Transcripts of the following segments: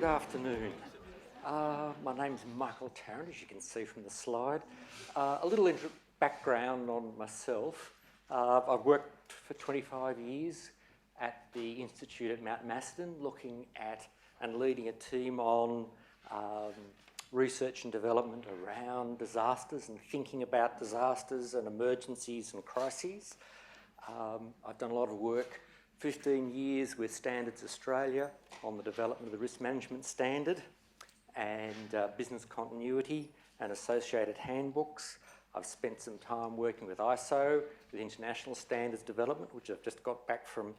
Good afternoon. My name's Michael Tarrant, as you can see from the slide. A little background on myself. I've worked for 25 years at the Institute at Mount Macedon, looking at and leading a team on research and development around disasters and thinking about disasters and emergencies and crises. I've done a lot of work, 15 years with Standards Australia on the development of the risk management standard and business continuity and associated handbooks. I've spent some time working with ISO, with international standards development, which I've just got back from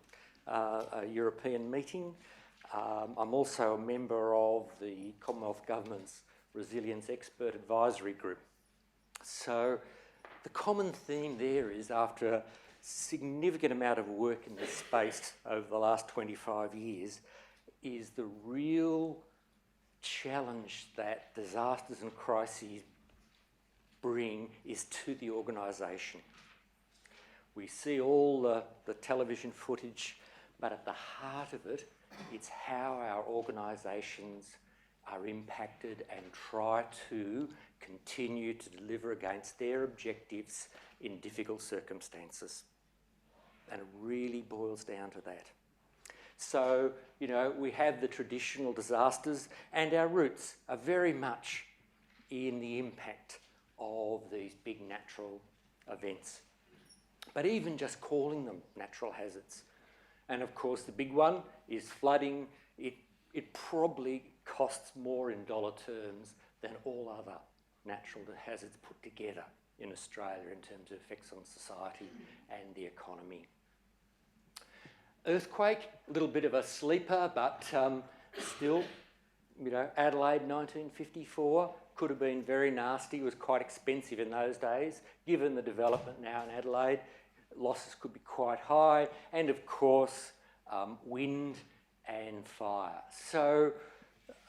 a European meeting. I'm also a member of the Commonwealth Government's Resilience Expert Advisory Group. So the common theme there is, after a significant amount of work in this space over the last 25 years, is the real challenge that disasters and crises bring is to the organisation. We see all the television footage, but at the heart of it, it's how our organisations are impacted and try to continue to deliver against their objectives in difficult circumstances. And it really boils down to that. So, you know, we have the traditional disasters, and our roots are very much in the impact of these big natural events. But even just calling them natural hazards. And of course, the big one is flooding. It probably costs more in dollar terms than all other natural hazards put together in Australia in terms of effects on society and the economy. Earthquake, a little bit of a sleeper, but still, you know, Adelaide 1954 could have been very nasty. It was quite expensive in those days. Given the development now in Adelaide, losses could be quite high, and of course, wind and fire. So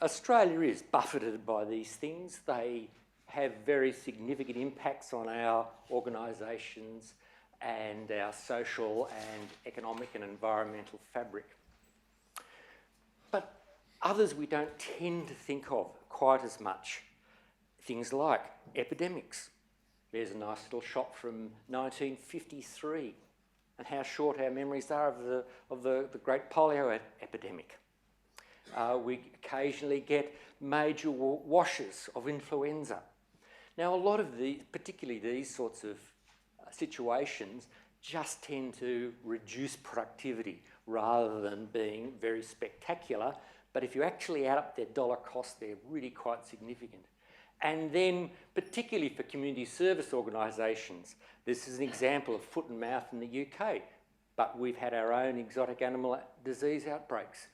Australia is buffeted by these things. They have very significant impacts on our organisations and our social and economic and environmental fabric. But others we don't tend to think of quite as much. Things like epidemics. There's a nice little shot from 1953 and how short our memories are of the great polio epidemic. We occasionally get major washes of influenza. Now, a lot of these, particularly these sorts of situations, just tend to reduce productivity rather than being very spectacular. But if you actually add up their dollar cost, they're really quite significant. And then, particularly for community service organisations, this is an example of foot and mouth in the UK, but we've had our own exotic animal disease outbreaks.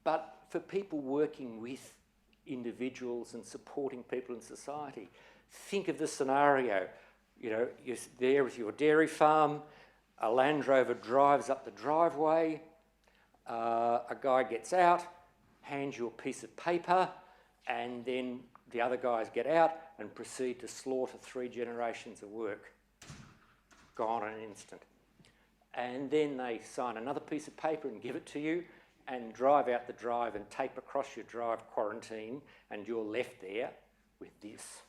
But for people working with individuals and supporting people in society, think of the scenario. You know, you're there with your dairy farm, a Land Rover drives up the driveway, a guy gets out, hands you a piece of paper, and then the other guys get out and proceed to slaughter 3 generations of work. Gone in an instant. And then they sign another piece of paper and give it to you and drive out the drive and tape across your drive quarantine, and you're left there with this.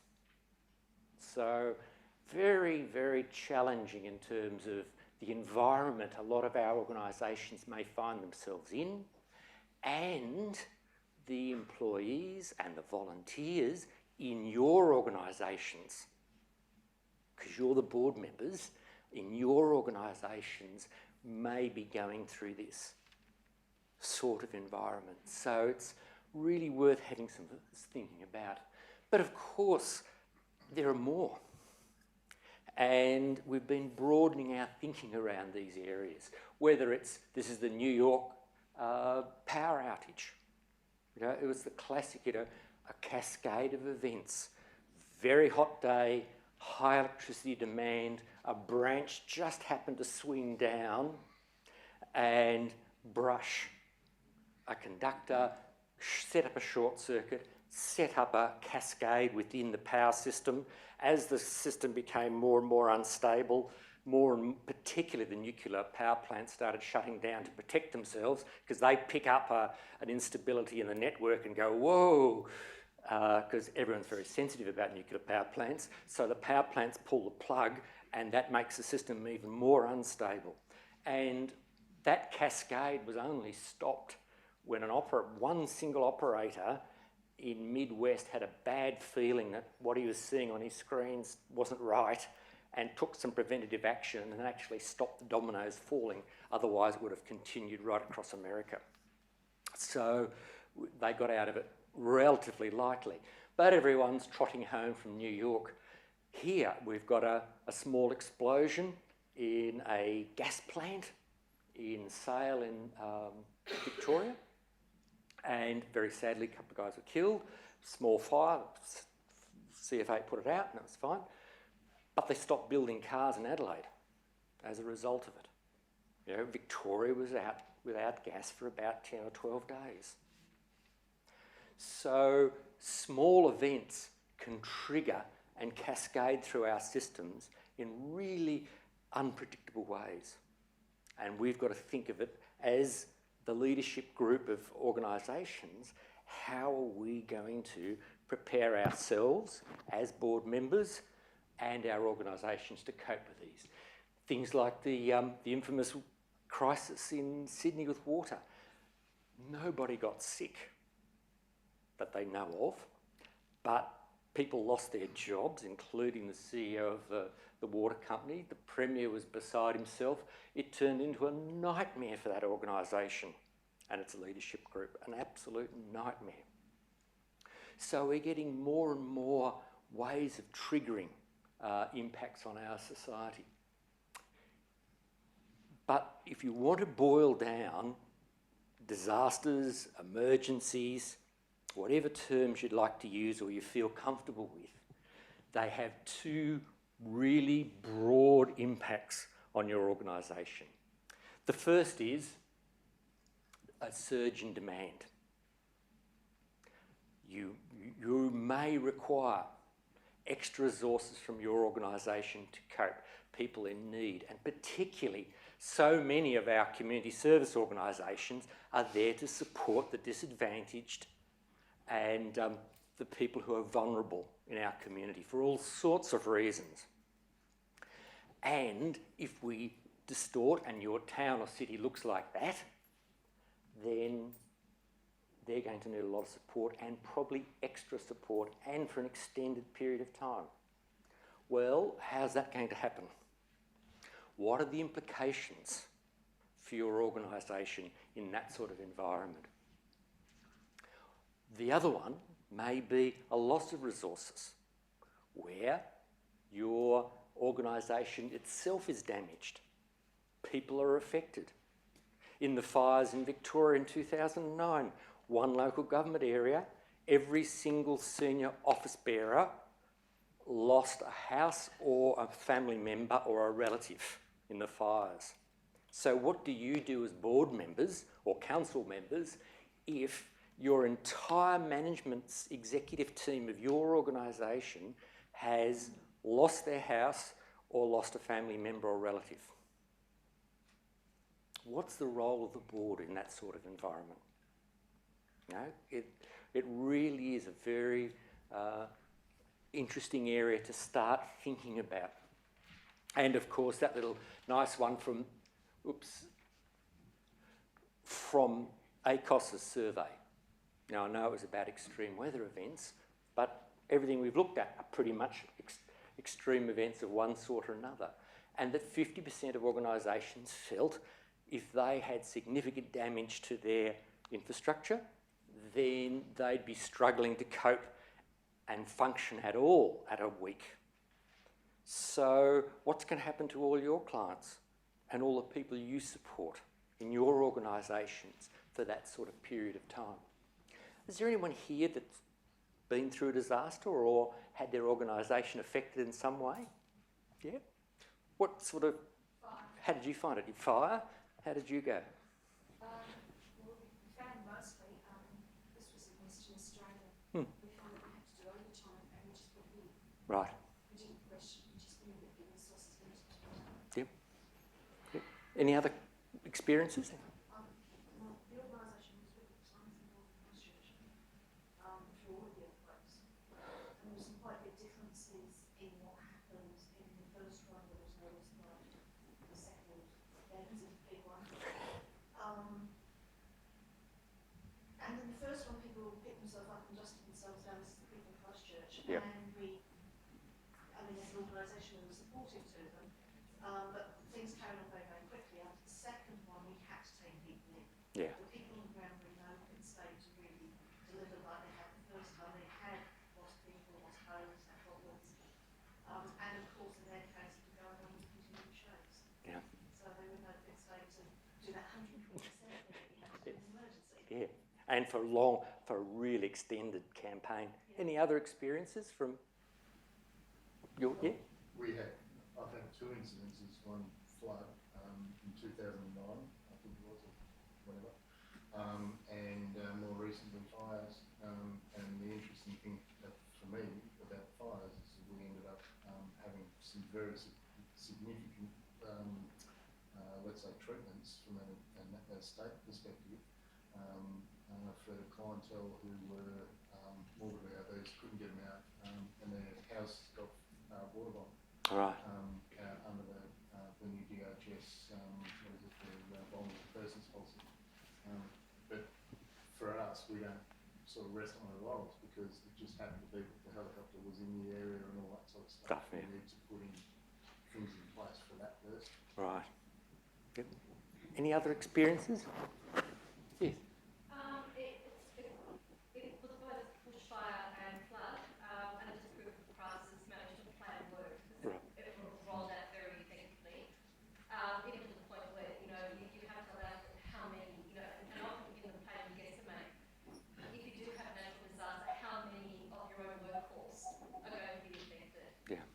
So very, very challenging in terms of the environment a lot of our organisations may find themselves in, and the employees and the volunteers in your organisations, because you're the board members, in your organisations may be going through this sort of environment. So it's really worth having some thinking about. But of course, there are more. And we've been broadening our thinking around these areas, whether it's, this is the New York power outage. You know, it was the classic, you know, a cascade of events. Very hot day, high electricity demand, a branch just happened to swing down and brush a conductor, set up a short circuit, set up a cascade within the power system. As the system became more and more unstable, more and particularly the nuclear power plants started shutting down to protect themselves because they pick up an instability in the network and go, whoa, because everyone's very sensitive about nuclear power plants. So the power plants pull the plug and that makes the system even more unstable. And that cascade was only stopped when one single operator in Midwest had a bad feeling that what he was seeing on his screens wasn't right and took some preventative action and actually stopped the dominoes falling. Otherwise, it would have continued right across America. So they got out of it relatively lightly. But everyone's trotting home from New York. Here, we've got a small explosion in a gas plant in Sale in Victoria. And very sadly, a couple of guys were killed. Small fire, CFA put it out and it was fine. But they stopped building cars in Adelaide as a result of it. You know, Victoria was out without gas for about 10 or 12 days. So small events can trigger and cascade through our systems in really unpredictable ways. And we've got to think of it as the leadership group of organisations. How are we going to prepare ourselves as board members and our organisations to cope with these? Things like the infamous crisis in Sydney with water. Nobody got sick that they know of, but people lost their jobs, including the CEO of the water company. The Premier was beside himself. It turned into a nightmare for that organisation and its leadership group, an absolute nightmare. So we're getting more and more ways of triggering impacts on our society. But if you want to boil down disasters, emergencies, whatever terms you'd like to use or you feel comfortable with, they have two really broad impacts on your organisation. The first is a surge in demand. You may require extra resources from your organisation to cope, people in need, and particularly so many of our community service organisations are there to support the disadvantaged and the people who are vulnerable in our community for all sorts of reasons. And if we distort and your town or city looks like that, then they're going to need a lot of support and probably extra support and for an extended period of time. Well, how's that going to happen? What are the implications for your organisation in that sort of environment? The other one may be a loss of resources where your organisation itself is damaged. People are affected. In the fires in Victoria in 2009, one local government area, every single senior office bearer lost a house or a family member or a relative in the fires. So what do you do as board members or council members if your entire management's executive team of your organisation has lost their house or lost a family member or relative? What's the role of the board in that sort of environment? You know, it really is a very interesting area to start thinking about. And of course, that little nice one from ACOS's survey. Now, I know it was about extreme weather events, but everything we've looked at are pretty much extreme events of one sort or another. And that 50% of organisations felt if they had significant damage to their infrastructure, then they'd be struggling to cope and function at all at a week. So what's going to happen to all your clients and all the people you support in your organisations for that sort of period of time? Is there anyone here that's been through a disaster or had their organisation affected in some way? Yeah? What sort of... Fire. How did you find it? Fire? How did you go? Well, we found mostly, this was in Western Australia, we found that we had to do overtime and we just went in. Right. We didn't question, we just knew that the resources went. Any other experiences? Well, the organisation was with the Times and Northern Christchurch through all of the earthquakes. And there were some quite big differences in what happened in the first one. There was no response. The second, there was a big one. And then the first one, people picked themselves up and dusted themselves down. This is the people in Christchurch. Yep. And as an organisation, we were supportive to them. But things carried on very, very quickly. After the second one, we had to take people in. Yeah. The people on the ground were in no fit state to really deliver like they had the first time. They had lost people, lost homes, had problems. And of course, in their case, it was going on with continuing shows. Yeah. So they were in no fit state to do that 120% that we had to do in an emergency. Yeah. And for a really extended campaign. Yeah. Any other experiences from your, yeah? I've had two incidences, one flood in 2009, I think it was, or whatever, and more recently fires. And the interesting thing for me about the fires is that we ended up having some very significant, let's say, treatments from a state perspective for clientele who were morbidly obese, couldn't get them out, and their house got waterbombed. Right. Under the new DHS, what is it, the vulnerable persons policy. But for us, we don't sort of rest on our laurels because it just happened to be that the helicopter was in the area and all that sort of stuff. Yeah. We need to put in things in place for that person. Right. Yep. Any other experiences? Yes. It was both bushfire and flood, and it just proved that Crises managed to plan work. Right. It was rolled out very effectively, even to the point where, you have to allow how many, and often given the plan you guesstimate, if you do have a natural disaster, how many of your own workforce are going to be affected. Yeah.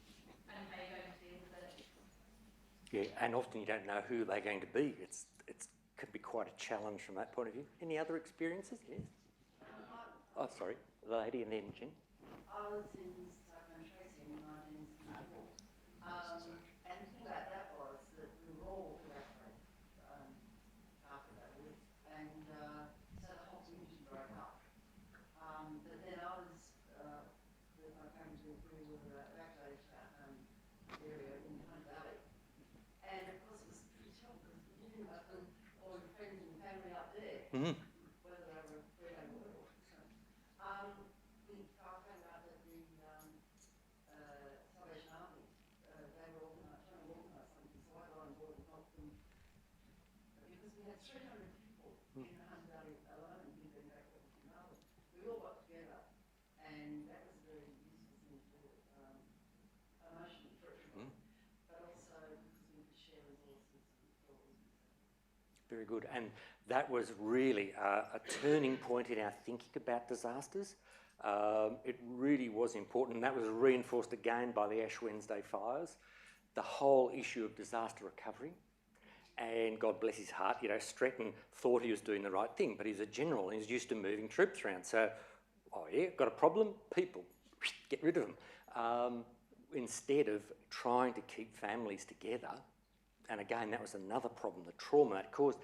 And how you're going to deal with it. Yeah, and often you don't know who they're going to be. It can be quite a challenge from that point of view. Any other experiences? Yes. Oh, sorry, the lady and then Jen. I was in Tarrant in 1964. And the thing about that was that we were all evacuated after that week, and so the whole community broke up. But then I was, I came to agree with the evacuated area in Hunter Valley, and of course it was pretty tough because we didn't know all your friends and family up there. Mm-hmm. Whether they were where they were or so. We found out that the Salvation Army, they were trying to organise something, so I got on board and helped them because we had 300 people in the Hunter Valley alone who'd been evacuated from Melbourne. We all got together, and that was a very useful thing to do, emotionally for everyone, but also because we could share resources and stories and so. Very good. And that was really a turning point in our thinking about disasters. It really was important, and that was reinforced again by the Ash Wednesday fires. The whole issue of disaster recovery, and God bless his heart, Stratton thought he was doing the right thing, but he's a general and he's used to moving troops around. So, got a problem, people, get rid of them. Instead of trying to keep families together. And again, that was another problem, the trauma it caused.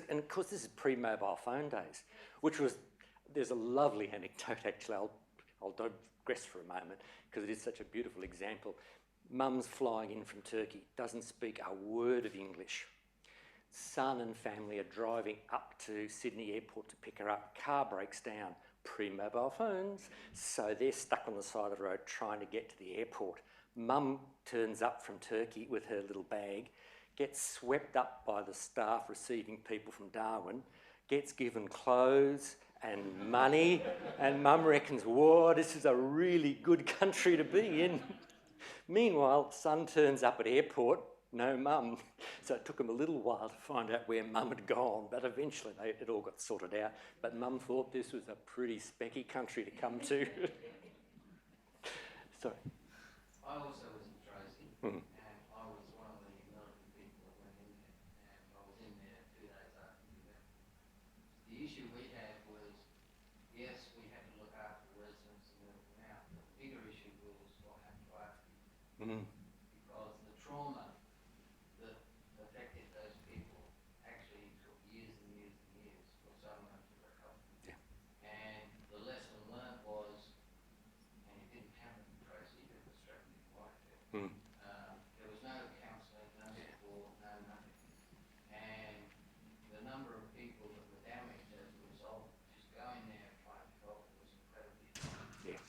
And of course, this is pre-mobile phone days, there's a lovely anecdote, actually. I'll digress for a moment, because it is such a beautiful example. Mum's flying in from Turkey, doesn't speak a word of English. Son and family are driving up to Sydney Airport to pick her up. Car breaks down, pre-mobile phones, so they're stuck on the side of the road trying to get to the airport. Mum turns up from Turkey with her little bag, gets swept up by the staff receiving people from Darwin, gets given clothes and money, and Mum reckons, whoa, this is a really good country to be in. Meanwhile, son turns up at airport, no mum. So it took him a little while to find out where mum had gone, but eventually it all got sorted out. But mum thought this was a pretty specky country to come to. Sorry. I also was in Tracy, Mm. and I was one of the American people that went in there, and I was in there 2 days after the event. The issue we had was, yes, we had to look after the residents and everything out, but the bigger issue was what happened after. Mm. Because the trauma that affected those people There was no counselling, no support, no nothing. And the number of people that were damaged as a result, just going there and trying to help was incredibly high.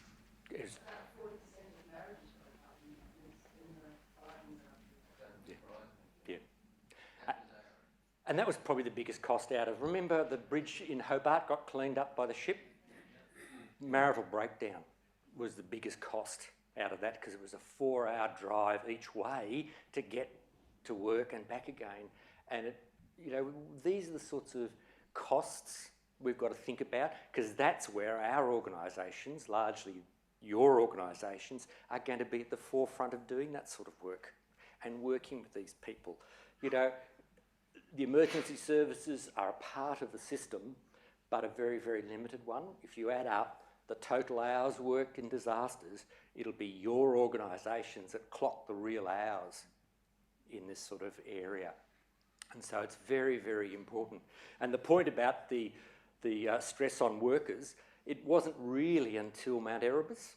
It's- About 40% of marriages broke up in the Biden country. Doesn't surprise me. Yeah. That was our And that was probably the biggest cost out of. Remember the bridge in Hobart got cleaned up by the ship? Marital breakdown was the biggest cost out of that because it was a 4-hour drive each way to get to work and back again. And these are the sorts of costs we've got to think about because that's where our organisations, largely your organisations, are going to be at the forefront of doing that sort of work and working with these people. The emergency services are a part of the system, but a very, very limited one. If you add up the total hours worked in disasters, it'll be your organisations that clock the real hours in this sort of area. And so it's very, very important. And the point about the stress on workers, it wasn't really until Mount Erebus.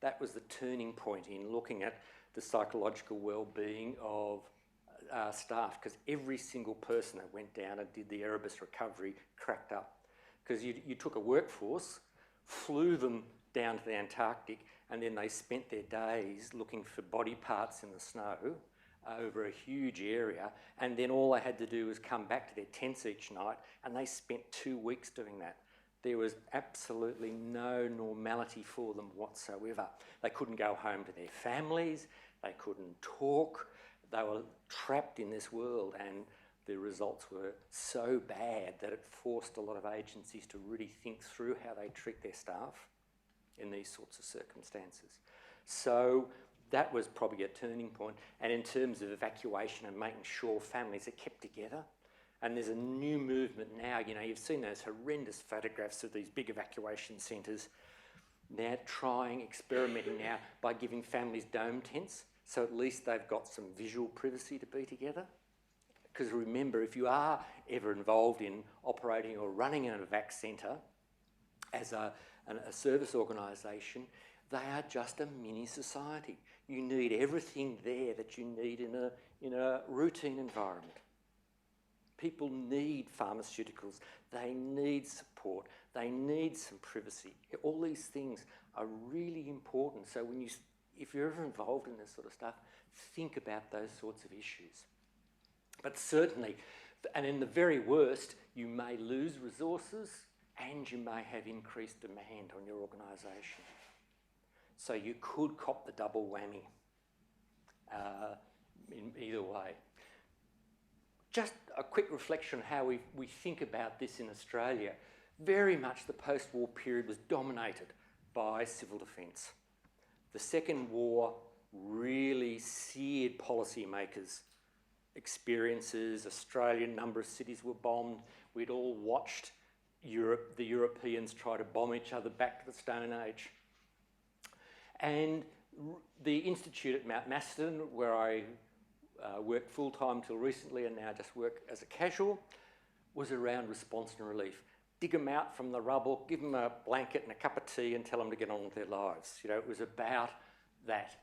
That was the turning point in looking at the psychological well-being of staff, because every single person that went down and did the Erebus recovery cracked up. Because you took a workforce, flew them down to the Antarctic, and then they spent their days looking for body parts in the snow over a huge area, and then all they had to do was come back to their tents each night, and they spent 2 weeks doing that. There was absolutely no normality for them whatsoever. They couldn't go home to their families, they couldn't talk, they were trapped in this world, and the results were so bad that it forced a lot of agencies to really think through how they treat their staff in these sorts of circumstances. So that was probably a turning point. And in terms of evacuation and making sure families are kept together, and there's a new movement now, you've seen those horrendous photographs of these big evacuation centres. They're experimenting now by giving families dome tents, so at least they've got some visual privacy to be together. Because remember, if you are ever involved in operating or running an evac centre as a service organisation, they are just a mini society. You need everything there that you need in a routine environment. People need pharmaceuticals, they need support, they need some privacy. All these things are really important. So if you're ever involved in this sort of stuff, think about those sorts of issues. But certainly, and in the very worst, you may lose resources and you may have increased demand on your organisation. So you could cop the double whammy in either way. Just a quick reflection on how we think about this in Australia. Very much the post-war period was dominated by civil defence. The Second War really seared policymakers' experiences. Australian number of cities were bombed. We'd all watched the Europeans try to bomb each other back to the Stone Age. And the Institute at Mount Macedon, where I worked full-time till recently and now just work as a casual, was around response and relief. Dig them out from the rubble, give them a blanket and a cup of tea and tell them to get on with their lives. It was about that.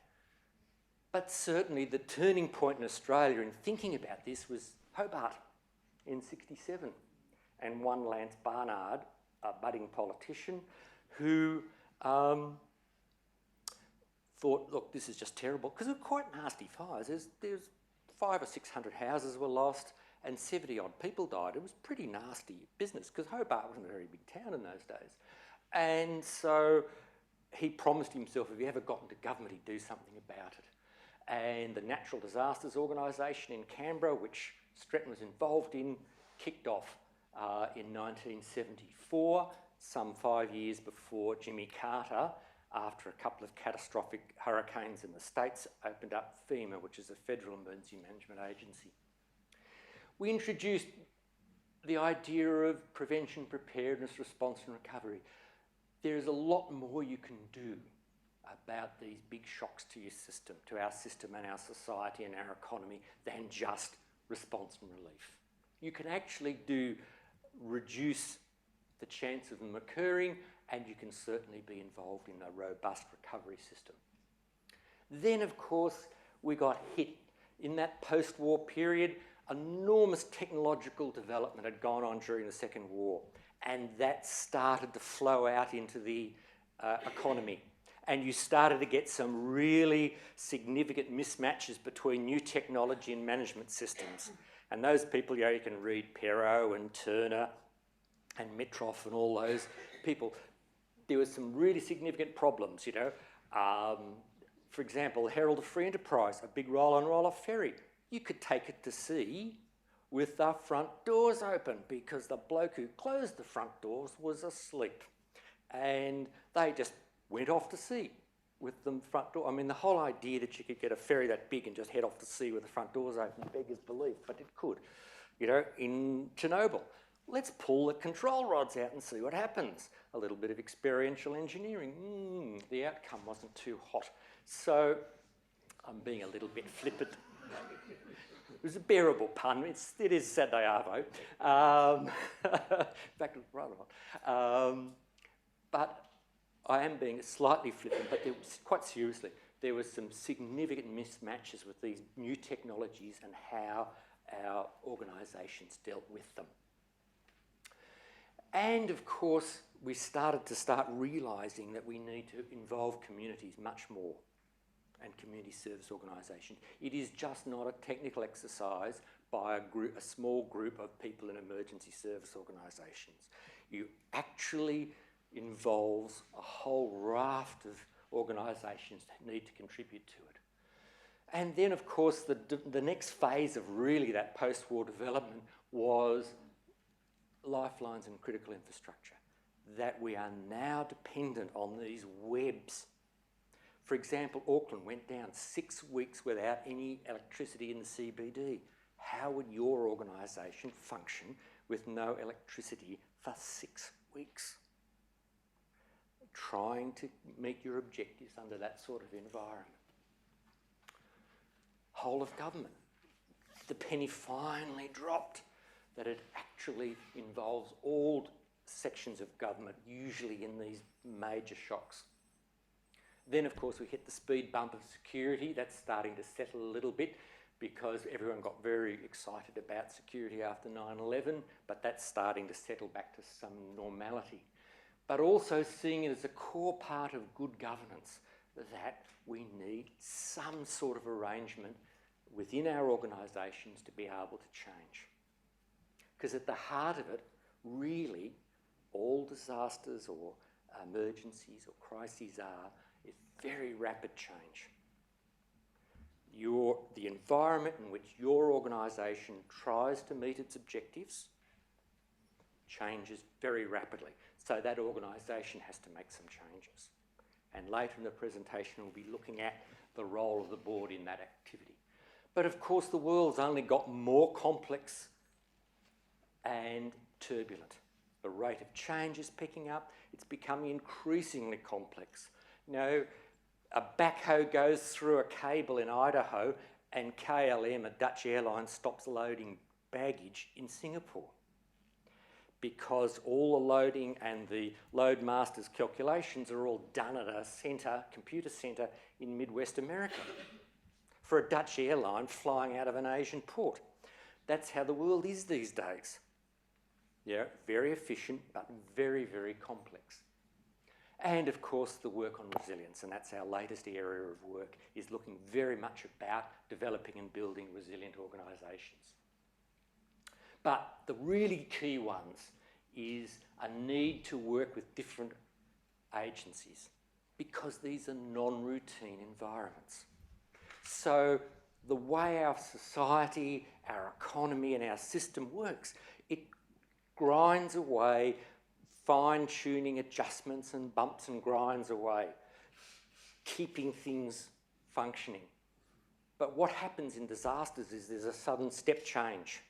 But certainly the turning point in Australia in thinking about this was Hobart in '67. And one Lance Barnard, a budding politician, who thought, look, this is just terrible, because they were quite nasty fires. There's 500 or 600 houses were lost and 70 odd people died. It was pretty nasty business, because Hobart wasn't a very big town in those days. And so he promised himself if he ever got into government, he'd do something about it. And the Natural Disasters Organisation in Canberra, which Stretton was involved in, kicked off in 1974, some 5 years before Jimmy Carter, after a couple of catastrophic hurricanes in the States, opened up FEMA, which is a Federal Emergency Management Agency. We introduced the idea of prevention, preparedness, response and recovery. There is a lot more you can do about these big shocks to your system, to our system and our society and our economy, than just response and relief. You can actually reduce the chance of them occurring, and you can certainly be involved in a robust recovery system. Then, of course, we got hit. In that post-war period, enormous technological development had gone on during the Second War, and that started to flow out into the economy. And you started to get some really significant mismatches between new technology and management systems. And those people, you know, you can read Perrow and Turner and Metroff and all those people. There were some really significant problems, you know. For example, Herald of Free Enterprise, a big roll-on roll-off ferry. You could take it to sea with the front doors open because the bloke who closed the front doors was asleep. And they just went off to sea with the front door. I mean, the whole idea that you could get a ferry that big and just head off to sea with the front doors open beggars belief, but it could. You know, in Chernobyl, let's pull the control rods out and see what happens. A little bit of experiential engineering. The outcome wasn't too hot. So I'm being a little bit flippant. It was a bearable pun. It is Saturday Arvo. In fact, it was rather hot. But I am being slightly flippant, but quite seriously, there were some significant mismatches with these new technologies and how our organisations dealt with them. And of course, we started realising that we need to involve communities much more, and community service organisations. It is just not a technical exercise by a small group of people in emergency service organisations. You actually involves a whole raft of organisations that need to contribute to it. And then, of course, the next phase of really that post-war development was lifelines and critical infrastructure, that we are now dependent on these webs. For example, Auckland went down 6 weeks without any electricity in the CBD. How would your organisation function with no electricity for 6 weeks? Trying to meet your objectives under that sort of environment. Whole of government. The penny finally dropped that it actually involves all sections of government, usually in these major shocks. Then, of course, we hit the speed bump of security. That's starting to settle a little bit because everyone got very excited about security after 9/11, but that's starting to settle back to some normality. But also seeing it as a core part of good governance that we need some sort of arrangement within our organisations to be able to change. Because at the heart of it, really, all disasters or emergencies or crises are is very rapid change. The environment in which your organisation tries to meet its objectives changes very rapidly. So that organisation has to make some changes. And later in the presentation, we'll be looking at the role of the board in that activity. But of course, the world's only got more complex and turbulent. The rate of change is picking up. It's becoming increasingly complex. You know, a backhoe goes through a cable in Idaho and KLM, a Dutch airline, stops loading baggage in Singapore because all the loading and the loadmaster's calculations are all done at a computer centre in Midwest America for a Dutch airline flying out of an Asian port. That's how the world is these days. Yeah, very efficient, but very, very complex. And of course, the work on resilience, and that's our latest area of work, is looking very much about developing and building resilient organisations. But the really key ones is a need to work with different agencies because these are non-routine environments. So the way our society, our economy and our system works, it grinds away, fine-tuning adjustments and bumps and grinds away, keeping things functioning. But what happens in disasters is there's a sudden step change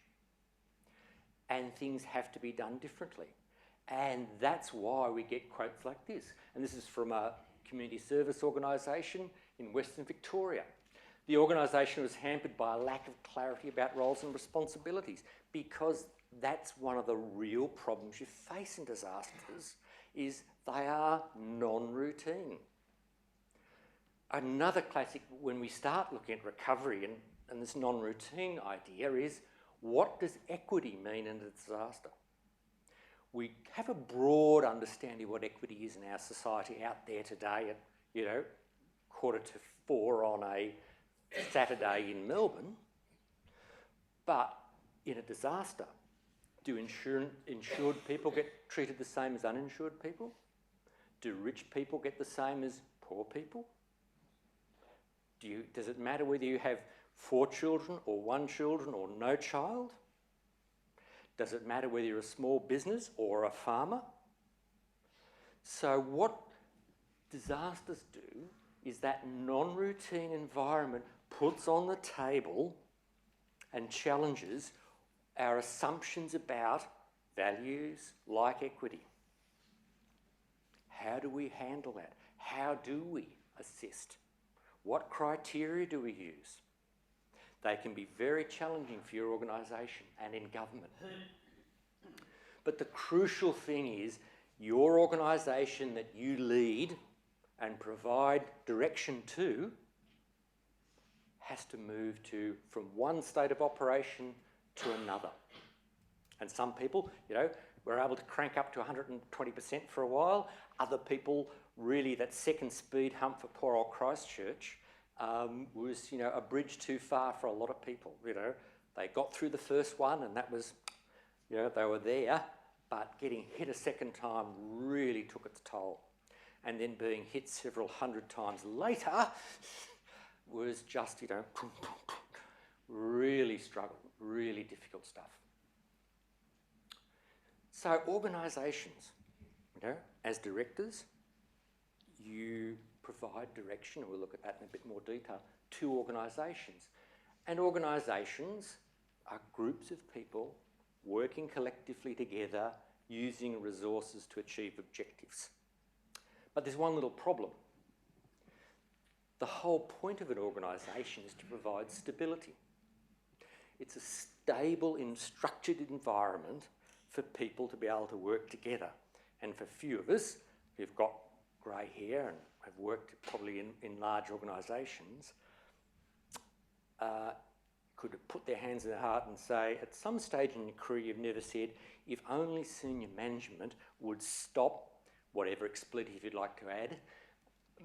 and things have to be done differently. And that's why we get quotes like this. And this is from a community service organisation in Western Victoria. The organisation was hampered by a lack of clarity about roles and responsibilities because that's one of the real problems you face in disasters, is they are non-routine. Another classic, when we start looking at recovery and this non-routine idea, is what does equity mean in a disaster? We have a broad understanding of what equity is in our society out there today at, 3:45 on a Saturday in Melbourne. But in a disaster, do insured people get treated the same as uninsured people? Do rich people get the same as poor people? Does it matter whether you have 4 children or 1 child or no child? Does it matter whether you're a small business or a farmer? So what disasters do is that non-routine environment puts on the table and challenges our assumptions about values like equity. How do we handle that? How do we assist? What criteria do we use? They can be very challenging for your organisation and in government. But the crucial thing is your organisation that you lead and provide direction to has to move from one state of operation to another. And some people, were able to crank up to 120% for a while. Other people, really, that second speed hump for poor old Christchurch was, a bridge too far for a lot of people. They got through the first one and that was, they were there, but getting hit a second time really took its toll. And then being hit several hundred times later was just, really struggled, really difficult stuff. So organisations, as directors, you provide direction, and we'll look at that in a bit more detail, to organisations. And organisations are groups of people working collectively together, using resources to achieve objectives. But there's one little problem. The whole point of an organisation is to provide stability. It's a stable and structured environment for people to be able to work together. And for few of us who've got grey hair and have worked probably in large organisations, could put their hands in their heart and say, at some stage in your career you've never said, if only senior management would stop, whatever expletive you'd like to add,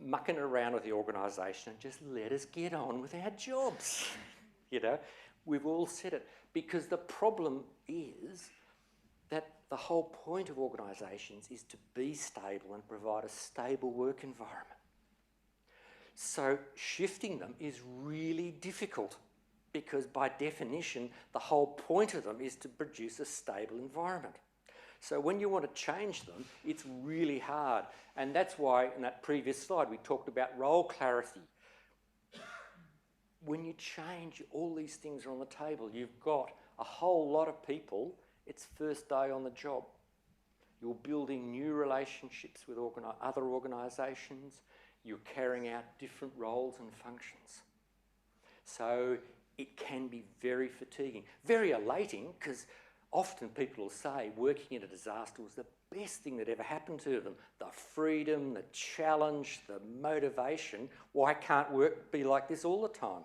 mucking around with the organisation and just let us get on with our jobs. We've all said it. Because the problem is that the whole point of organisations is to be stable and provide a stable work environment. So shifting them is really difficult because by definition, the whole point of them is to produce a stable environment. So when you want to change them, it's really hard. And that's why in that previous slide, we talked about role clarity. When you change, all these things are on the table. You've got a whole lot of people, it's first day on the job. You're building new relationships with other organisations. You're carrying out different roles and functions. So it can be very fatiguing, very elating, because often people will say working in a disaster was the best thing that ever happened to them. The freedom, the challenge, the motivation. Why can't work be like this all the time?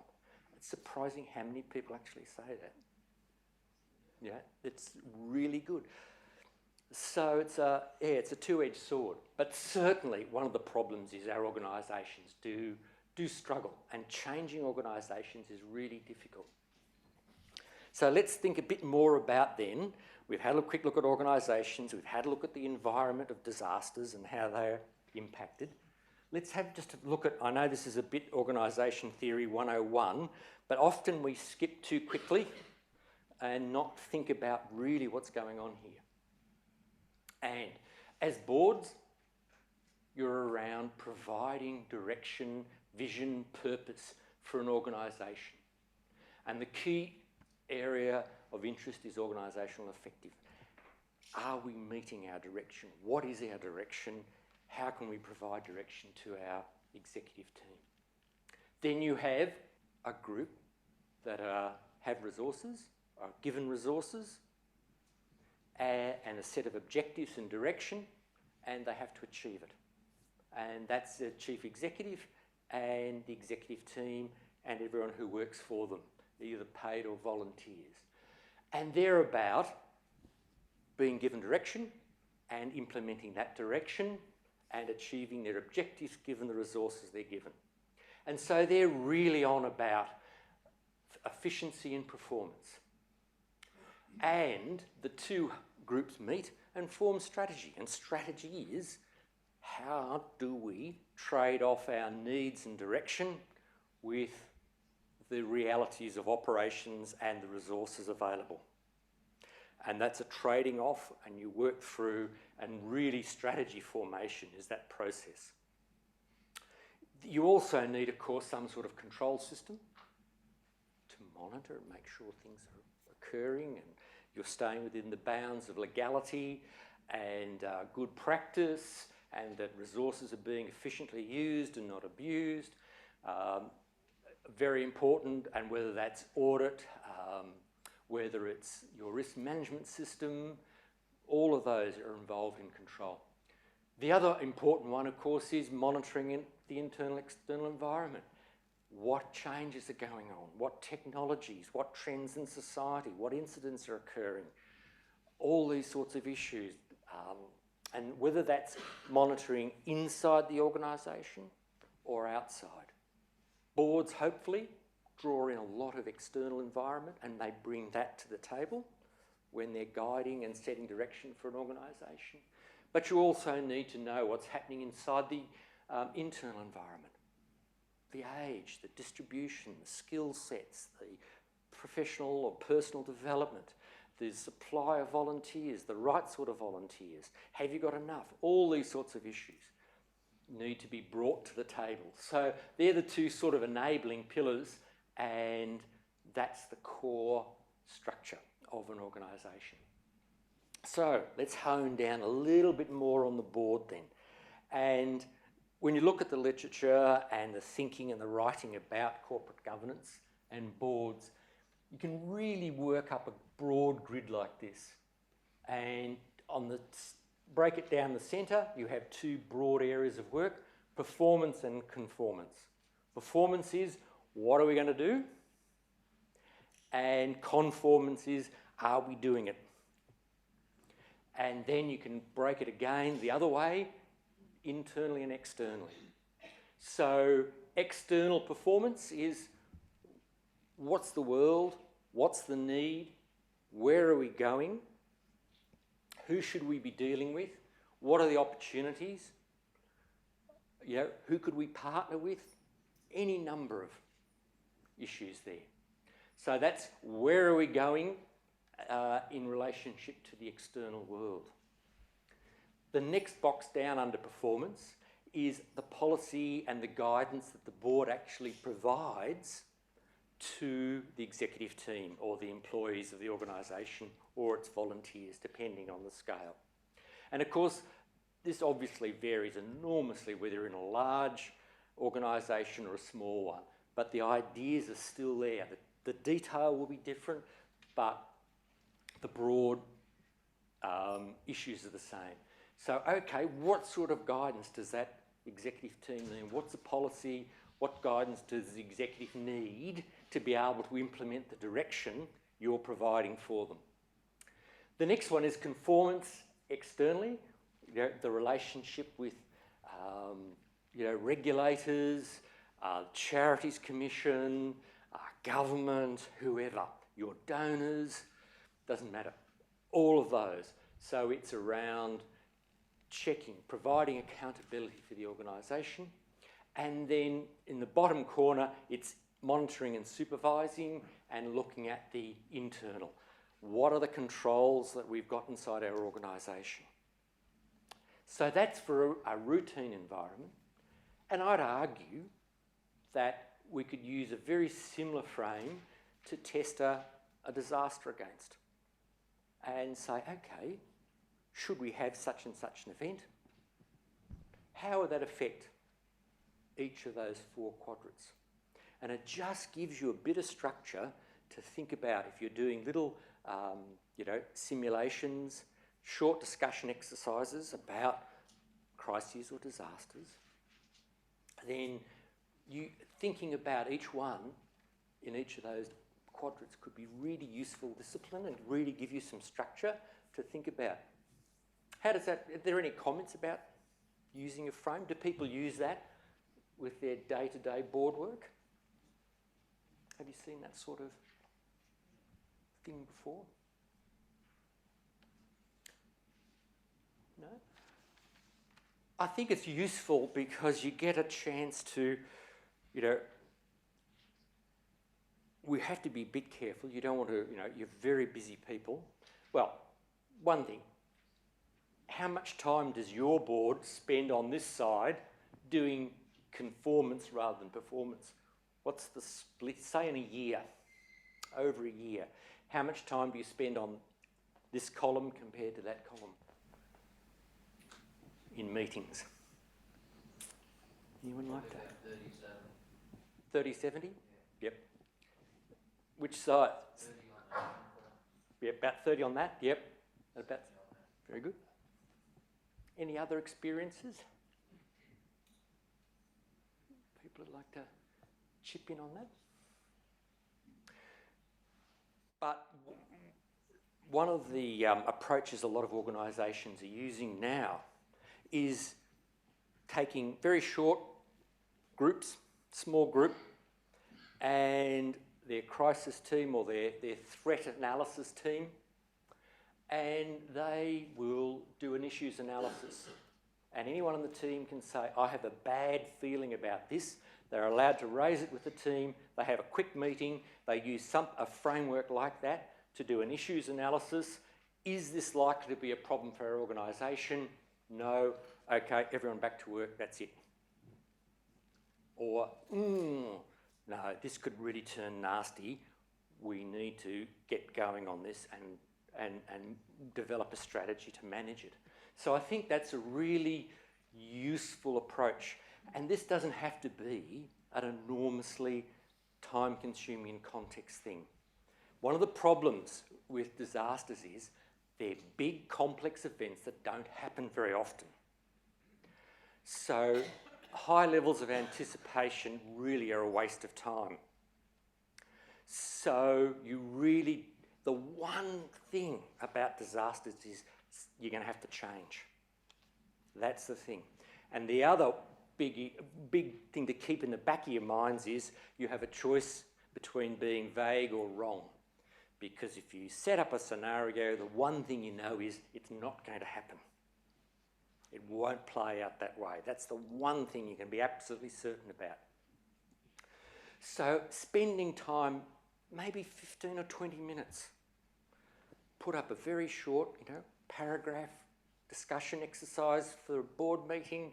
It's surprising how many people actually say that. Yeah, it's really good. So it's a two-edged sword. But certainly one of the problems is our organisations do struggle, and changing organisations is really difficult. So let's think a bit more about then. We've had a quick look at organisations, we've had a look at the environment of disasters and how they're impacted. Let's have just a look at, I know this is a bit organisation theory 101, but often we skip too quickly and not think about really what's going on here. And as boards, you're around providing direction, vision, purpose for an organisation. And the key area of interest is organisational effective. Are we meeting our direction? What is our direction? How can we provide direction to our executive team? Then you have a group that have resources, are given resources, and a set of objectives and direction, and they have to achieve it. And that's the chief executive and the executive team and everyone who works for them, either paid or volunteers. And they're about being given direction and implementing that direction and achieving their objectives given the resources they're given. And so they're really on about efficiency and performance. And the two groups meet and form strategy. And strategy is, how do we trade off our needs and direction with the realities of operations and the resources available? And that's a trading off, and you work through, and really strategy formation is that process. You also need, of course, some sort of control system to monitor and make sure things are occurring and you're staying within the bounds of legality and good practice, and that resources are being efficiently used and not abused. Very important, and whether that's audit, whether it's your risk management system, all of those are involved in control. The other important one, of course, is monitoring the internal external environment. What changes are going on? What technologies? What trends in society? What incidents are occurring? All these sorts of issues. And whether that's monitoring inside the organisation or outside. Boards, hopefully, draw in a lot of external environment and they bring that to the table when they're guiding and setting direction for an organisation. But you also need to know what's happening inside the internal environment. The age, the distribution, the skill sets, the professional or personal development, the supply of volunteers, the right sort of volunteers. Have you got enough? All these sorts of issues need to be brought to the table. So they're the two sort of enabling pillars, and that's the core structure of an organisation. So let's hone down a little bit more on the board then. And when you look at the literature and the thinking and the writing about corporate governance and boards, you can really work up a broad grid like this. And on the break it down the centre, you have two broad areas of work: performance and conformance. Performance is, what are we going to do? And conformance is, are we doing it? And then you can break it again the other way, internally and externally. So external performance is, what's the world? What's the need? Where are we going? Who should we be dealing with? What are the opportunities? You know, who could we partner with? Any number of issues there. So that's, where are we going in relationship to the external world. The next box down under performance is the policy and the guidance that the board actually provides to the executive team or the employees of the organisation or its volunteers, depending on the scale. And of course, this obviously varies enormously whether you're in a large organisation or a small one, but the ideas are still there. The detail will be different, but the broad issues are the same. So, okay, what sort of guidance does that executive team need? What's the policy? What guidance does the executive need to be able to implement the direction you're providing for them? The next one is conformance externally, the relationship with regulators, charities commission, government, whoever, your donors, doesn't matter. All of those. So it's around checking, providing accountability for the organisation. And then in the bottom corner, it's monitoring and supervising and looking at the internal. What are the controls that we've got inside our organisation? So that's for a routine environment. And I'd argue that we could use a very similar frame to test a disaster against. And say, okay, should we have such and such an event? How would that affect each of those four quadrants? And it just gives you a bit of structure to think about if you're doing little, simulations, short discussion exercises about crises or disasters. Then you thinking about each one in each of those quadrants could be really useful discipline and really give you some structure to think about. How does that, are there any comments about using a frame? Do people use that with their day-to-day board work? Have you seen that sort of thing before? No? I think it's useful because you get a chance to, you know, we have to be a bit careful. You don't want to, you know, you're very busy people. Well, one thing, how much time does your board spend on this side doing conformance rather than performance? What's the split? Say in a year, over a year, how much time do you spend on this column compared to that column in meetings? Anyone like that? 30-70. 30-70? Yep. Which side? 30 on that. Yep, about 30 on that. Yep. About, 30 on that. very good. Any other experiences? People would like to chip in on that? But one of the approaches a lot of organisations are using now is taking very short groups, small group, and their crisis team or their threat analysis team, and they will do an issues analysis. And anyone on the team can say, I have a bad feeling about this. They're allowed to raise it with the team. They have a quick meeting. They use a framework like that to do an issues analysis. Is this likely to be a problem for our organisation? No. Okay, everyone back to work, that's it. Or, no, this could really turn nasty. We need to get going on this and develop a strategy to manage it. So I think that's a really useful approach. And this doesn't have to be an enormously time-consuming and context thing. One of the problems with disasters is they're big, complex events that don't happen very often. So high levels of anticipation really are a waste of time. So the one thing about disasters is you're going to have to change. That's the thing. And the other big thing to keep in the back of your minds is you have a choice between being vague or wrong. Because if you set up a scenario, the one thing you know is it's not going to happen. It won't play out that way. That's the one thing you can be absolutely certain about. So spending time, maybe 15 or 20 minutes, put up a very short, paragraph discussion exercise for a board meeting,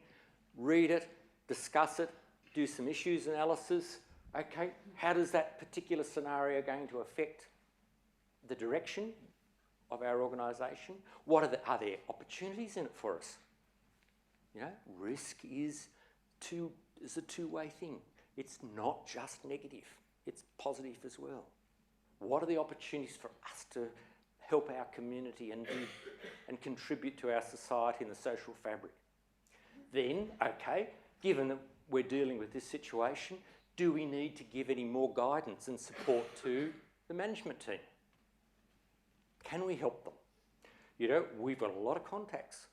read it, discuss it, do some issues analysis. Okay, how does that particular scenario going to affect the direction of our organisation? Are there opportunities in it for us? Risk is a two-way thing. It's not just negative, it's positive as well. What are the opportunities for us to help our community and contribute to our society and the social fabric? Then, okay, given that we're dealing with this situation, do we need to give any more guidance and support to the management team? Can we help them? We've got a lot of contacts.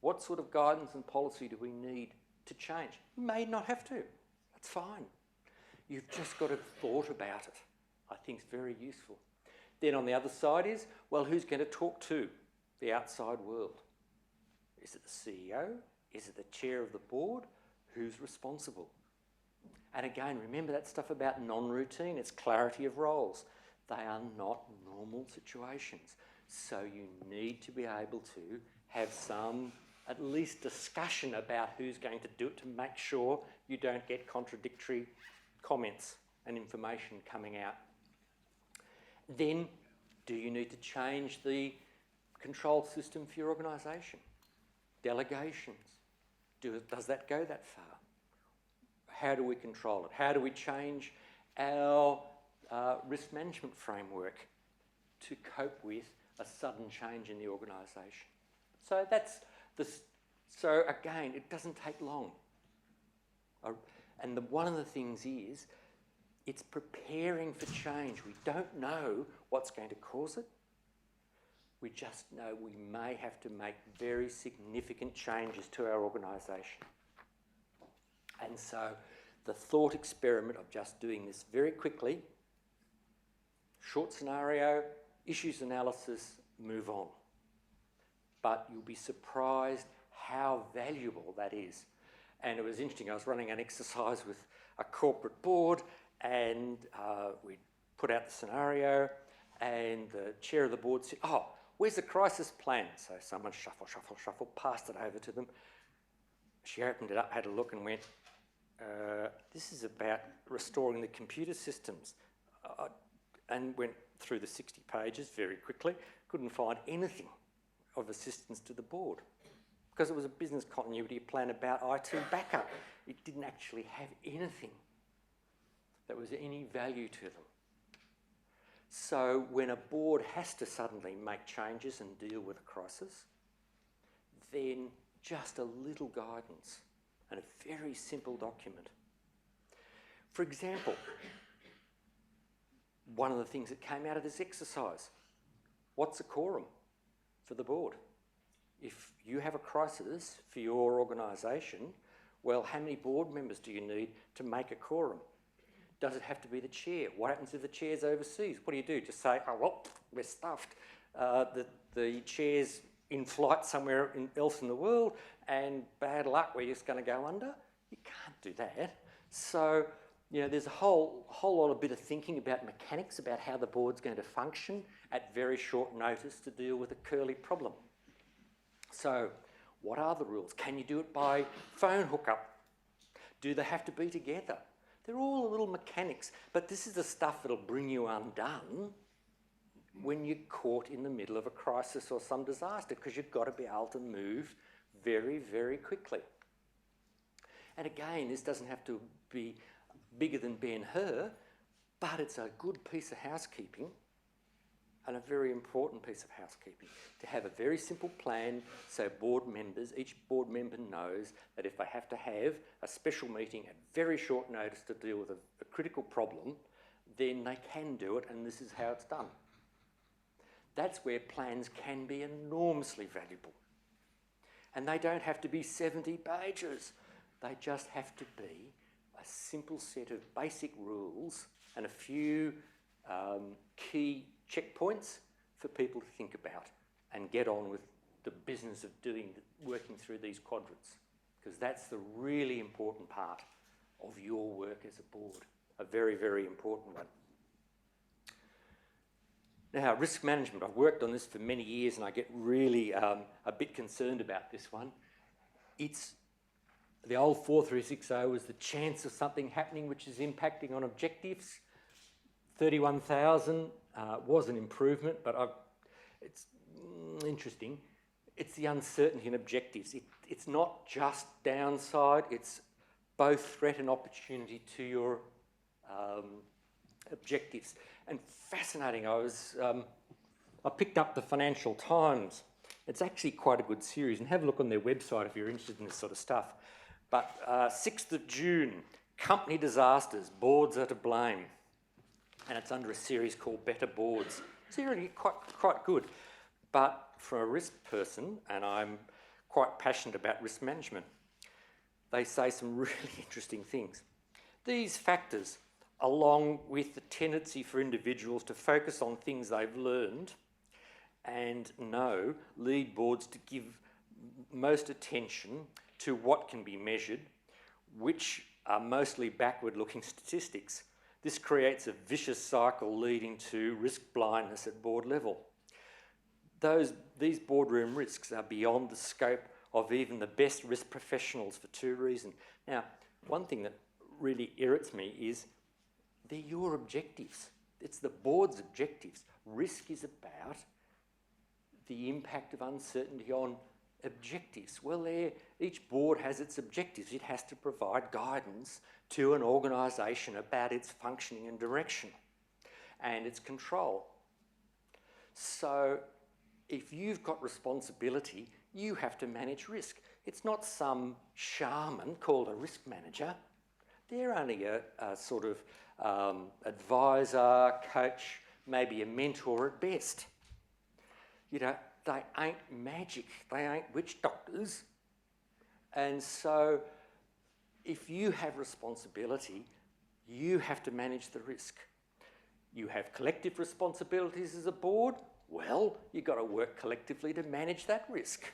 What sort of guidance and policy do we need to change? You may not have to. That's fine. You've just got to have thought about it. I think it's very useful. Then on the other side is, well, who's going to talk to the outside world? Is it the CEO? Is it the chair of the board? Who's responsible? And again, remember that stuff about non-routine. It's clarity of roles. They are not normal situations. So you need to be able to have some, at least discussion about who's going to do it to make sure you don't get contradictory comments and information coming out. Then, do you need to change the control system for your organisation? Delegations. Does that go that far? How do we control it? How do we change our risk management framework to cope with a sudden change in the organisation? So that's so again, it doesn't take long. And one of the things is, it's preparing for change. We don't know what's going to cause it. We just know we may have to make very significant changes to our organisation. And so the thought experiment of just doing this very quickly, short scenario, issues analysis, move on. But you'll be surprised how valuable that is. And it was interesting, I was running an exercise with a corporate board, and we put out the scenario, and the chair of the board said, "Oh, where's the crisis plan?" So someone shuffle, passed it over to them. She opened it up, had a look, and went, "This is about restoring the computer systems." And went through the 60 pages very quickly, couldn't find anything of assistance to the board because it was a business continuity plan about IT backup. It didn't actually have anything that was any value to them. So when a board has to suddenly make changes and deal with a crisis, then just a little guidance and a very simple document. For example, one of the things that came out of this exercise, what's a quorum for the board? If you have a crisis for your organisation, well, how many board members do you need to make a quorum? Does it have to be the chair? What happens if the chair's overseas? What do? Just say, "Oh, well, we're stuffed. The chair's in flight somewhere else in the world, and bad luck, we're just going to go under"? You can't do that. So, there's a whole lot of bit of thinking about mechanics, about how the board's going to function at very short notice to deal with a curly problem. So, what are the rules? Can you do it by phone hookup? Do they have to be together? They're all little mechanics, but this is the stuff that'll bring you undone when you're caught in the middle of a crisis or some disaster, because you've got to be able to move very, very quickly. And again, this doesn't have to be bigger than Ben-Hur, but it's a good piece of housekeeping and a very important piece of housekeeping to have a very simple plan so each board member knows that if they have to have a special meeting at very short notice to deal with a critical problem, then they can do it, and this is how it's done. That's where plans can be enormously valuable. And they don't have to be 70 pages. They just have to be a simple set of basic rules and a few key checkpoints for people to think about and get on with the business of working through these quadrants, because that's the really important part of your work as a board, a very, very important one. Now, risk management. I've worked on this for many years and I get really a bit concerned about this one. It's the old 4360 was the chance of something happening which is impacting on objectives. 31,000 was an improvement, but it's interesting. It's the uncertainty in objectives. It's not just downside, it's both threat and opportunity to your objectives. And fascinating, I picked up the Financial Times. It's actually quite a good series, and have a look on their website if you're interested in this sort of stuff. But 6th of June, company disasters, boards are to blame. And it's under a series called Better Boards. It's really quite good. But for a risk person, and I'm quite passionate about risk management, they say some really interesting things. These factors, along with the tendency for individuals to focus on things they've learned and know, lead boards to give most attention to what can be measured, which are mostly backward-looking statistics. This creates a vicious cycle leading to risk blindness at board level. These boardroom risks are beyond the scope of even the best risk professionals for two reasons. Now, one thing that really irritates me is they're your objectives. It's the board's objectives. Risk is about the impact of uncertainty on objectives. Well, each board has its objectives. It has to provide guidance to an organisation about its functioning and direction and its control. So if you've got responsibility, you have to manage risk. It's not some shaman called a risk manager. they're only a sort of advisor, coach, maybe a mentor at best. You know, they ain't magic, they ain't witch doctors. And so if you have responsibility, you have to manage the risk. You have collective responsibilities as a board, well, you've got to work collectively to manage that risk.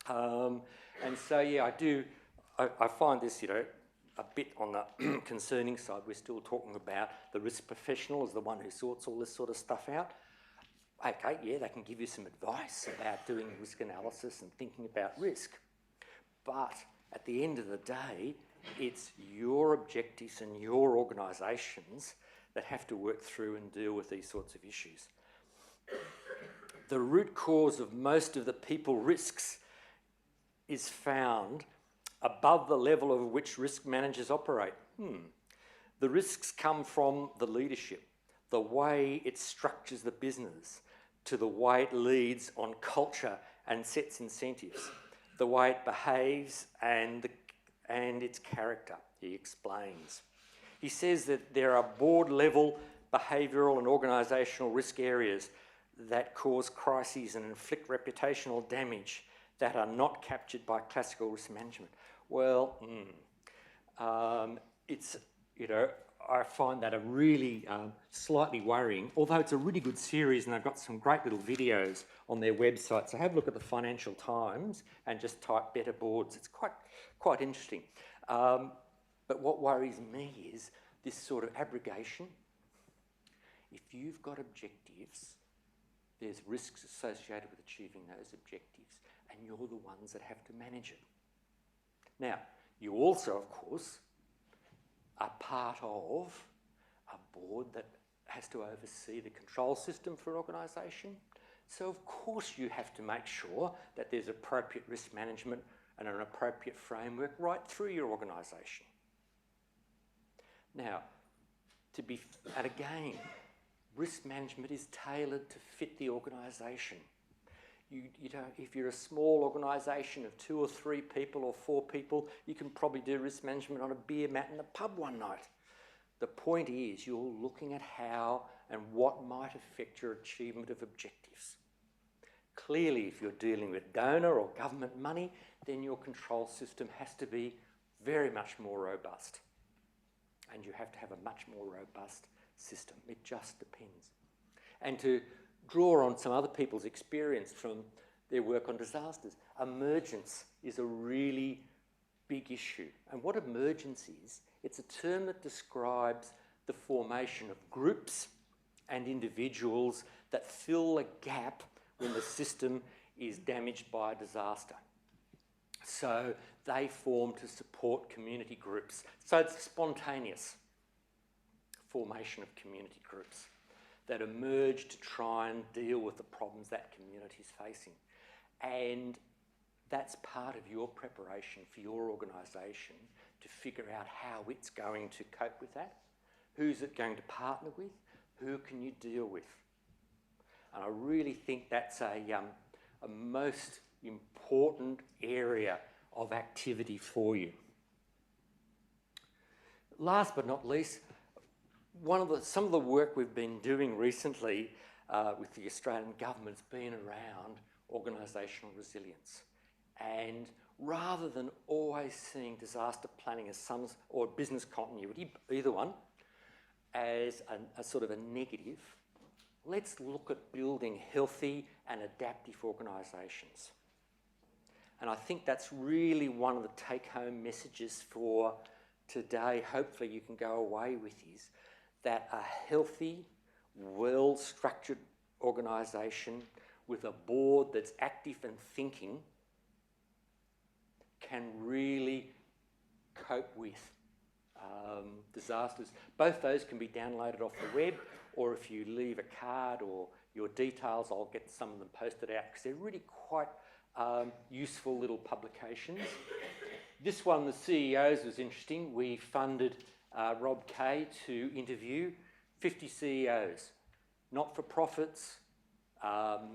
And so, yeah, I find this, you know, a bit on the concerning side. We're still talking about the risk professional as the one who sorts all this sort of stuff out. Okay, yeah, they can give you some advice about doing risk analysis and thinking about risk. But at the end of the day, it's your objectives and your organisations that have to work through and deal with these sorts of issues. The root cause of most of the people risks is found above the level of which risk managers operate. The risks come from the leadership, the way it structures the business, to the way it leads on culture and sets incentives, the way it behaves and its character, he explains. He says that there are board-level behavioural and organisational risk areas that cause crises and inflict reputational damage that are not captured by classical risk management. Well, it's, you know, I find that a really slightly worrying, although it's a really good series and they've got some great little videos on their website. So have a look at the Financial Times and just type better boards. It's quite interesting. But what worries me is this sort of abrogation. If you've got objectives, there's risks associated with achieving those objectives, and you're the ones that have to manage it. Now, you also, of course, are part of a board that has to oversee the control system for an organisation. So, of course, you have to make sure that there's appropriate risk management and an appropriate framework right through your organisation. Now, and again, risk management is tailored to fit the organisation. You know, if you're a small organisation of 2 or 3 people or 4 people, you can probably do risk management on a beer mat in the pub one night. The point is you're looking at how and what might affect your achievement of objectives. Clearly, if you're dealing with donor or government money, then your control system has to be very much more robust. And you have to have a much more robust system. It just depends. And to draw on some other people's experience from their work on disasters, emergence is a really big issue. And what emergence is, it's a term that describes the formation of groups and individuals that fill a gap when the system is damaged by a disaster. So they form to support community groups. So it's spontaneous formation of community groups that emerge to try and deal with the problems that community is facing. And that's part of your preparation for your organisation to figure out how it's going to cope with that. Who's it going to partner with? Who can you deal with? And I really think that's a most important area of activity for you. Last but not least, some of the work we've been doing recently with the Australian government's been around organisational resilience. And rather than always seeing disaster planning as or business continuity, either one, as a sort of a negative, let's look at building healthy and adaptive organisations. And I think that's really one of the take-home messages for today, hopefully you can go away with, is that a healthy, well-structured organisation with a board that's active and thinking can really cope with disasters. Both those can be downloaded off the web, or if you leave a card or your details, I'll get some of them posted out because they're really quite useful little publications. This one, the CEOs, was interesting. We funded Rob Kay to interview 50 CEOs, not-for-profits,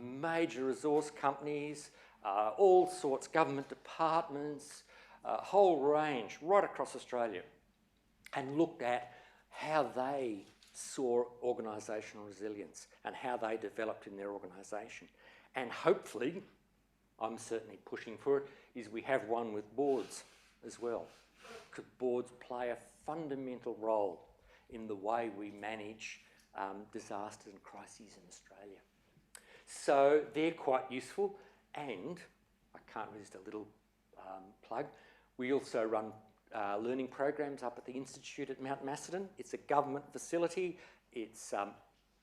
major resource companies, all sorts, government departments, a whole range right across Australia. and looked at how they saw organisational resilience and how they developed in their organisation. And hopefully, I'm certainly pushing for it, is we have one with boards as well. Because boards play a fundamental role in the way we manage disasters and crises in Australia. So they're quite useful, and I can't resist a little plug. We also run learning programs up at the Institute at Mount Macedon. It's a government facility. It's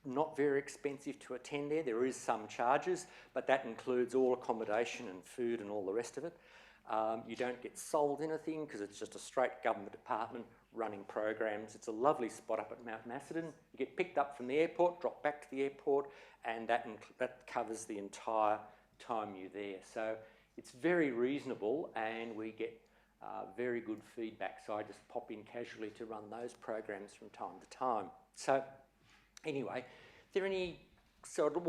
not very expensive to attend there. There is some charges, but that includes all accommodation and food and all the rest of it. You don't get sold anything because it's just a straight government department running programs. It's a lovely spot up at Mount Macedon. You get picked up from the airport, drop back to the airport, and that covers the entire time you're there. So it's very reasonable, and we get very good feedback. So I just pop in casually to run those programs from time to time. So anyway, are there any sort of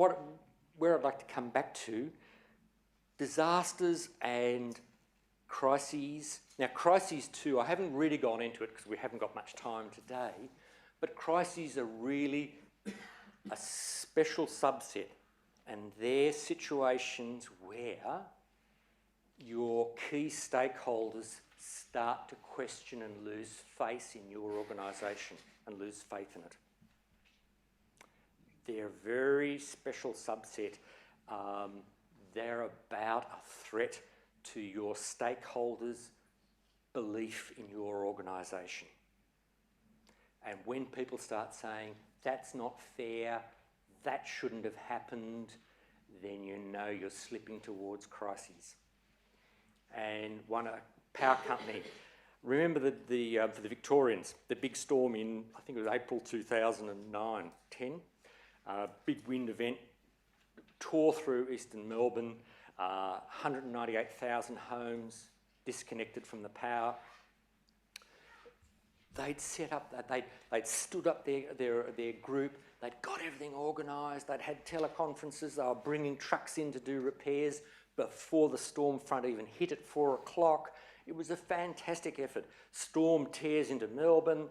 where I'd like to come back to, disasters and crises. Now, crises too, I haven't really gone into it because we haven't got much time today, but crises are really a special subset, and they're situations where your key stakeholders start to question and lose faith in your organisation and lose faith in it. They're a very special subset. They're about a threat to your stakeholders' belief in your organisation. And when people start saying, that's not fair, that shouldn't have happened, then you know you're slipping towards crises. And one power company, remember for the Victorians, the big storm in, I think it was April 2009, 10, big wind event, tore through eastern Melbourne, 198,000 homes disconnected from the power. They'd set up, they'd stood up their group, they'd got everything organised, they'd had teleconferences, they were bringing trucks in to do repairs before the storm front even hit at 4 o'clock. It was a fantastic effort. Storm tears into Melbourne.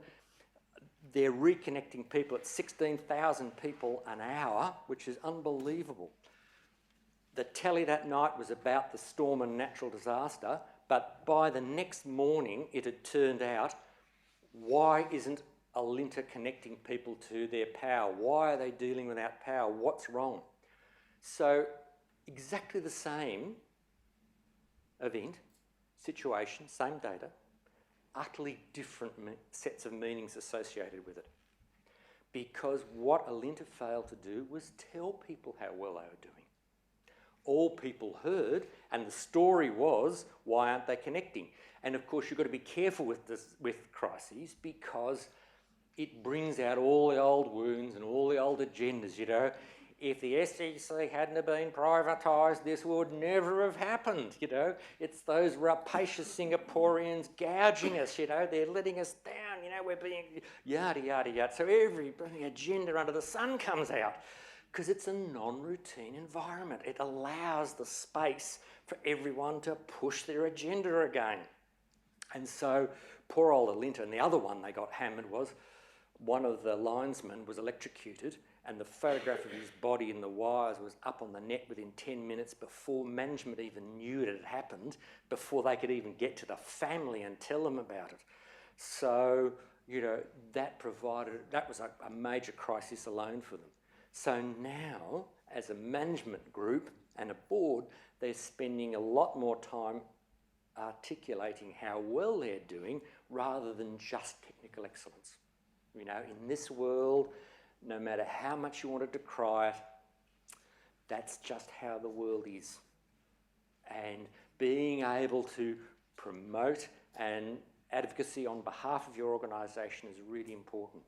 They're reconnecting people at 16,000 people an hour, which is unbelievable. The telly that night was about the storm and natural disaster, but by the next morning it had turned out, why isn't Alinta connecting people to their power? Why are they dealing without power? What's wrong? So exactly the same event, situation, same data, utterly different sets of meanings associated with it. Because what Alinta failed to do was tell people how well they were doing. All people heard, and the story was, why aren't they connecting? And of course, you've got to be careful with crises, because it brings out all the old wounds and all the old agendas, you know. If the SEC hadn't have been privatised, this would never have happened, you know. It's those rapacious Singaporeans gouging us, you know. They're letting us down, you know. We're being yada, yada, yada. So every agenda under the sun comes out, because it's a non-routine environment. It allows the space for everyone to push their agenda again. And so poor old Alinta, and the other one they got hammered was one of the linesmen was electrocuted, and the photograph of his body in the wires was up on the net within 10 minutes before management even knew it had happened, before they could even get to the family and tell them about it. So, you know, that was a major crisis alone for them. So now, as a management group and a board, they're spending a lot more time articulating how well they're doing rather than just technical excellence. You know, in this world, no matter how much you want to decry it, that's just how the world is. And being able to promote and advocacy on behalf of your organisation is really important.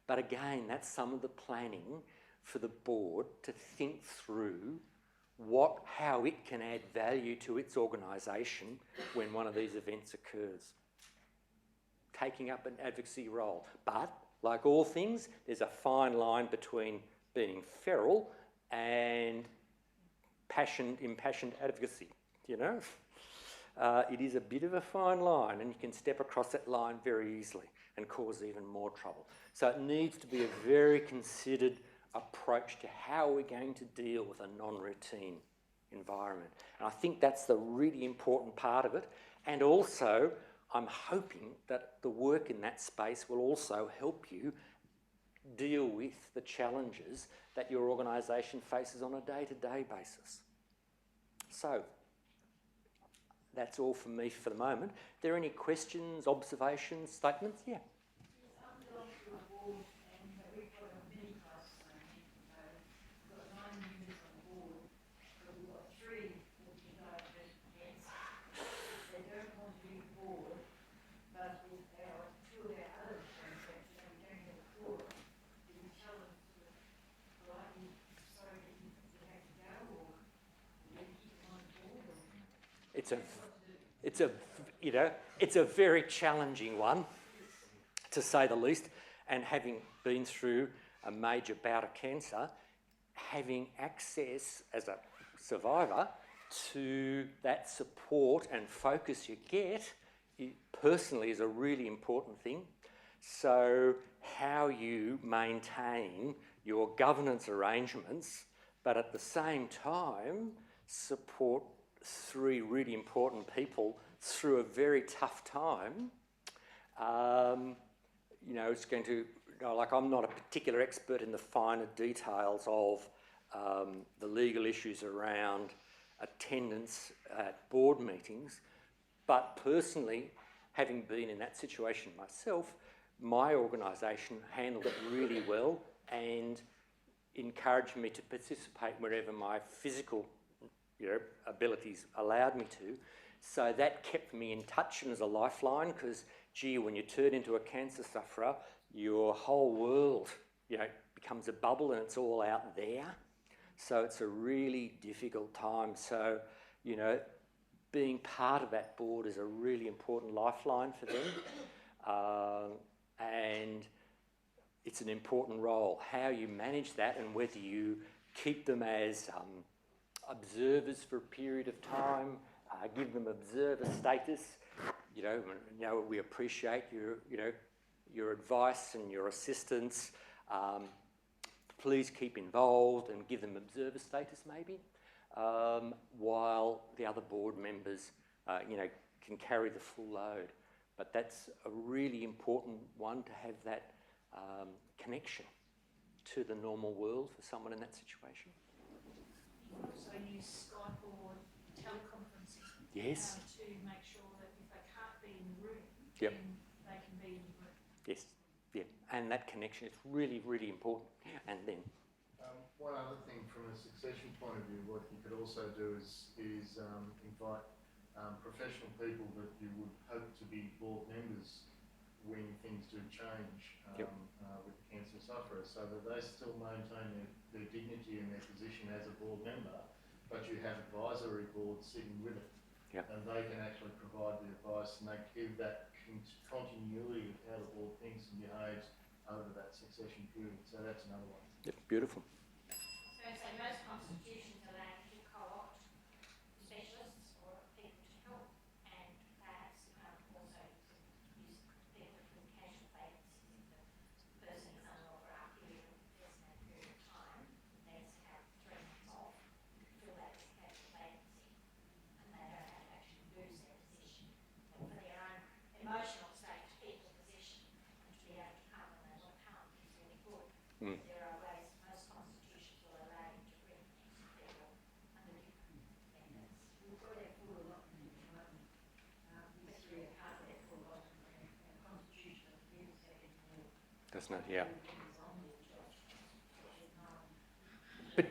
But again, that's some of the planning for the board to think through how it can add value to its organisation when one of these events occurs. Taking up an advocacy role. But, like all things, there's a fine line between being feral and impassioned advocacy, you know? It is a bit of a fine line, and you can step across that line very easily. and cause even more trouble. So it needs to be a very considered approach to how we're going to deal with a non-routine environment. And I think that's the really important part of it. And also, I'm hoping that the work in that space will also help you deal with the challenges that your organisation faces on a day-to-day basis. So, that's all from me for the moment. Are there any questions, observations, statements? Yeah. Yes, I'm going through a board and we've got a mini crisis management. We've got 9 members on the board, but we've got 3 that can diagnosed with cancer. They don't want to leave the board, but with our 2 of our other transactions, we don't have a quorum. Do we tell them sort of, well, I'm sorry that you have to go, or we keep them on the board, or It's a very challenging one, to say the least. And having been through a major bout of cancer, having access as a survivor to that support and focus you get, personally, is a really important thing. So how you maintain your governance arrangements, but at the same time support 3 really important people through a very tough time, it's going to, like, I'm not a particular expert in the finer details of the legal issues around attendance at board meetings, but personally, having been in that situation myself, my organisation handled it really well and encouraged me to participate wherever my physical abilities allowed me to. So that kept me in touch and as a lifeline, because, gee, when you turn into a cancer sufferer, your whole world, becomes a bubble and it's all out there. So it's a really difficult time. So, being part of that board is a really important lifeline for them. And it's an important role. How you manage that and whether you keep them as observers for a period of time, give them observer status. We appreciate your advice and your assistance. Please keep involved and give them observer status, maybe, while the other board members, can carry the full load. But that's a really important one, to have that connection to the normal world for someone in that situation. You can also use Skype or teleconferencing Yes. to make sure that if they can't be in the room, Yep. then they can be in the room. Yes, yeah, and that connection is really, really important. And then, one other thing from a succession point of view, what you could also do is invite professional people that you would hope to be board members when things do change with the cancer sufferer, so that they still maintain their dignity and their position as a board member, but you have advisory boards sitting with it. Yep. And they can actually provide the advice and they give that continuity of how the board thinks and behaves over that succession period. So that's another one. yep, beautiful. So most constitutions allow you to co-opt specialists or people to help, and perhaps also use people from casual vacancies. If the person is unwell for a period of designated period of time, they just have 3 months off to fill that casual vacancy, and they don't have to actually lose their position, but for their own emotional state to keep the position and to be able to come when they want to come is really good. Mm. There are ways, most constitutions will allow you to bring extra people under different methods. we've got our full allotment at the moment. This year, half our full allotment, and constitution of the second year. Doesn't it? Yeah. But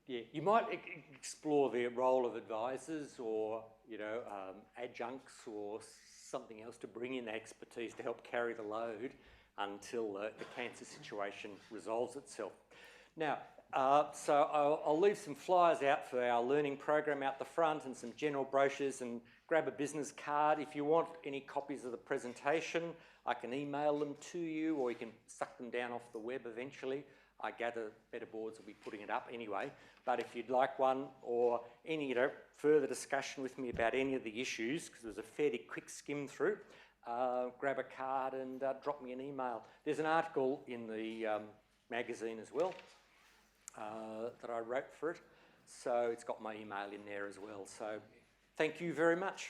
Yeah, you might explore the role of advisors or, adjuncts or something else to bring in expertise to help carry the load until the cancer situation resolves itself. Now, so I'll leave some flyers out for our learning program out the front and some general brochures, and grab a business card. If you want any copies of the presentation, I can email them to you, or you can suck them down off the web eventually. I gather Better Boards will be putting it up anyway. But if you'd like one, or any further discussion with me about any of the issues, because it was a fairly quick skim through, grab a card and drop me an email. There's an article in the magazine as well that I wrote for it, so it's got my email in there as well. So thank you very much.